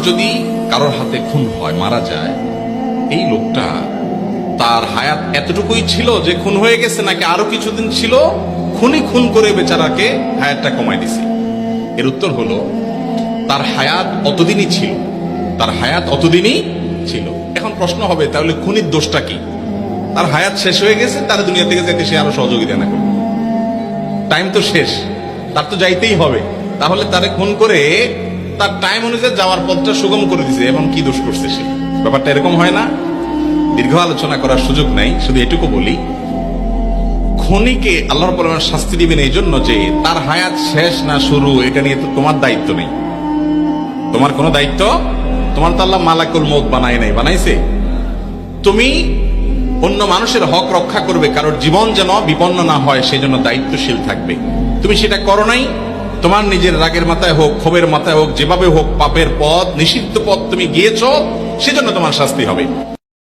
যদি কারোর হাতে খুন হয়, মারা যায়, এই লোকটা তার হায়াত এতটুকুই ছিল যে খুন হয়ে গেছে, নাকি আরো কিছুদিন ছিল, খুনি খুন করে বেচারাকে হায়াতটা কমাই দিছে? এর উত্তর হলো তার হায়াত অতদিনই ছিল, তার হায়াত অতদিনই ছিল। এখন প্রশ্ন হবে, তাহলে খুনির দোষটা কি? তার হায়াত শেষ হয়ে গেছে, তার দুনিয়া থেকে যাইতে সে আরো সহযোগিতা না করবে, টাইম তো শেষ, তার তো যাইতেই হবে। তাহলে তারে খুন করে তার টাইম অনুযায়ী যাওয়ার পথটা সুগম করে দিছে, এবং কি দোষ করছে সে? ব্যাপারটা এরকম হয় না? দীর্ঘ আলোচনা করার সুযোগ নাই, শুধু এটুকু বলি, খুনিকে আল্লাহর পরিমাণ শাস্তি দিবেন এই জন্য যে তার হায়াত শেষ না শুরু এটা নিয়ে তো তোমার দায়িত্ব নেই, তোমার কোনো দায়িত্ব, তোমার তো আল্লাহ মালাকুল মউত বানায় নাই, বানাইছে? তুমি অন্য মানুষের হক রক্ষা করবে, কারোর জীবন যেন বিপন্ন না হয় সেই জন্য দায়িত্বশীল থাকবে। তুমি সেটা করো নাই, তোমার নিজের রাগের মাথায় হোক, ক্ষোভের মাথায় হোক, যেভাবে হোক পাপের পথ, নিষিদ্ধ পথ তুমি গিয়েছো, সেজন্য তোমার শাস্তি হবে।